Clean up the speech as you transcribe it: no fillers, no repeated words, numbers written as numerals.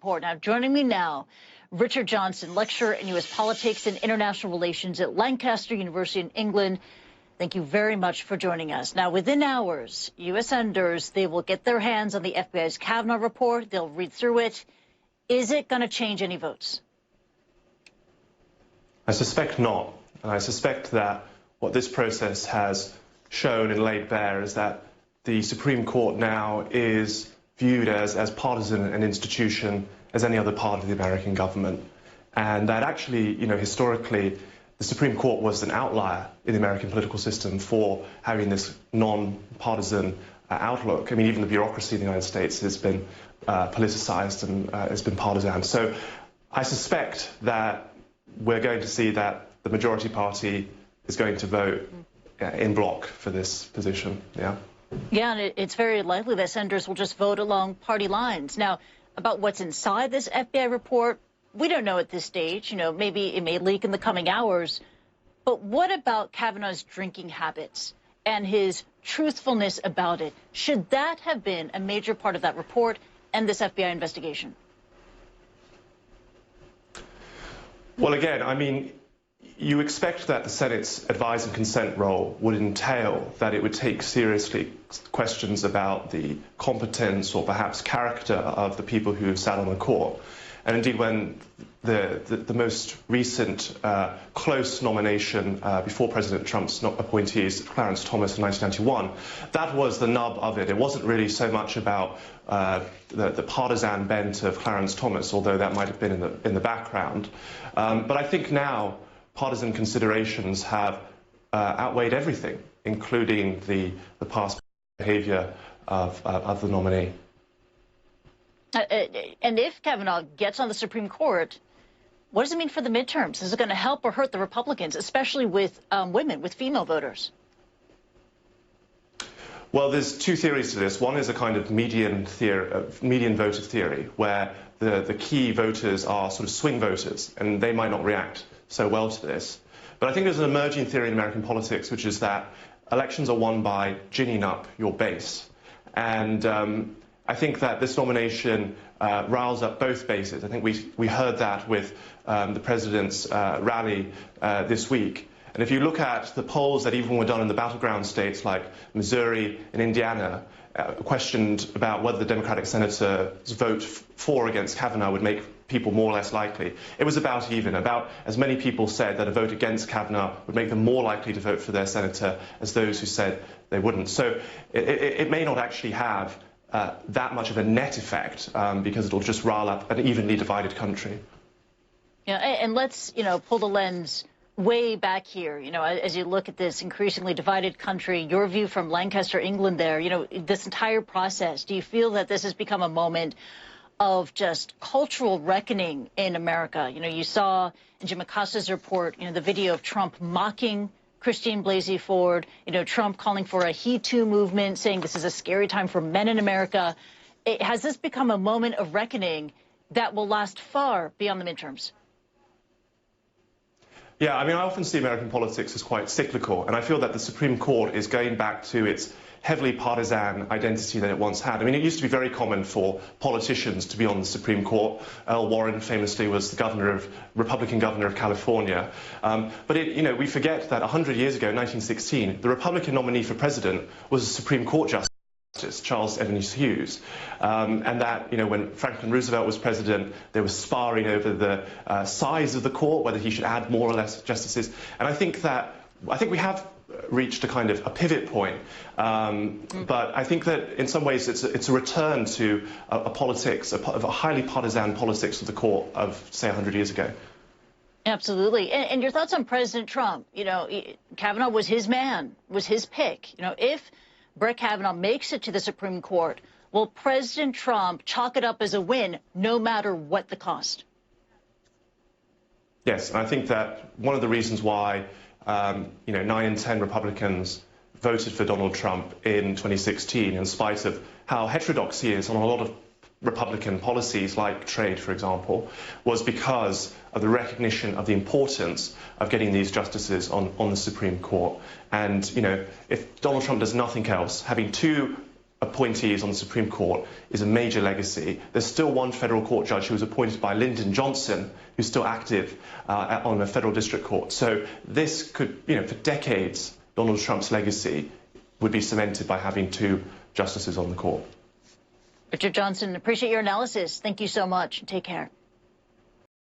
Now, joining me now, Richard Johnson, lecturer in U.S. politics and international relations at Lancaster University in England. Thank you very much for joining us. Now, within hours, U.S. senators, they will get their hands on the FBI's Kavanaugh report. They'll read through it. Is it going to change any votes? I suspect not. And I suspect that what this process has shown and laid bare is that the Supreme Court now is viewed as partisan an institution as any other part of the American government. And that actually, historically, the Supreme Court was an outlier in the American political system for having this non-partisan outlook. I mean, even the bureaucracy in the United States has been politicized and has been partisan. So I suspect that we're going to see that the majority party is going to vote in bloc for this position. Yeah, and it's very likely that senators will just vote along party lines. Now, about what's inside this FBI report, we don't know at this stage. Maybe it may leak in the coming hours. But what about Kavanaugh's drinking habits and his truthfulness about it? Should that have been a major part of that report and this FBI investigation? Well, again, I mean, you expect that the Senate's advise and consent role would entail that it would take seriously questions about the competence or perhaps character of the people who have sat on the court. And indeed, when the most recent close nomination before President Trump's appointees, Clarence Thomas in 1991, that was the nub of it. It wasn't really so much about the partisan bent of Clarence Thomas, although that might have been in the background. But I think now partisan considerations have outweighed everything, including the past behavior of the nominee. And if Kavanaugh gets on the Supreme Court, what does it mean for the midterms? Is it going to help or hurt the Republicans, especially with women, with female voters? Well, there's two theories to this. One is a kind of median voter theory, where the key voters are sort of swing voters, and they might not react so well to this. But I think there's an emerging theory in American politics, which is that elections are won by ginning up your base. And I think that this nomination riles up both bases. I think we heard that with the president's rally this week. And if you look at the polls that even were done in the battleground states like Missouri and Indiana, questioned about whether the Democratic senator's vote for or against Kavanaugh would make people more or less likely. It was about even. About as many people said that a vote against Kavanaugh would make them more likely to vote for their senator as those who said they wouldn't. So it may not actually have that much of a net effect because it'll just rile up an evenly divided country. Yeah, and let's, pull the lens way back here, as you look at this increasingly divided country, your view from Lancaster, England there, this entire process, do you feel that this has become a moment of just cultural reckoning in America? You saw in Jim Acosta's report, the video of Trump mocking Christine Blasey Ford, Trump calling for a He Too movement, saying this is a scary time for men in America. Has this become a moment of reckoning that will last far beyond the midterms? Yeah, I mean, I often see American politics as quite cyclical, and I feel that the Supreme Court is going back to its heavily partisan identity that it once had. I mean, it used to be very common for politicians to be on the Supreme Court. Earl Warren famously was the Republican governor of California. But we forget that 100 years ago, in 1916, the Republican nominee for president was a Supreme Court justice, Charles Evans Hughes. And that, when Franklin Roosevelt was president, there was sparring over the size of the court, whether he should add more or less justices. And I think we have reached a kind of a pivot point. But I think that in some ways it's a return to a politics, of a highly partisan politics of the court of, say, 100 years ago. Absolutely. And your thoughts on President Trump? Kavanaugh was his man, was his pick. If Brett Kavanaugh makes it to the Supreme Court, will President Trump chalk it up as a win no matter what the cost? Yes, and I think that one of the reasons why 9 in 10 Republicans voted for Donald Trump in 2016, in spite of how heterodox he is on a lot of Republican policies like trade, for example, was because of the recognition of the importance of getting these justices on the Supreme Court. And, if Donald Trump does nothing else, having two appointees on the Supreme Court is a major legacy. There's still one federal court judge who was appointed by Lyndon Johnson, who's still active on a federal district court. So this could, for decades, Donald Trump's legacy would be cemented by having 2 justices on the court. Richard Johnson, appreciate your analysis. Thank you so much. Take care.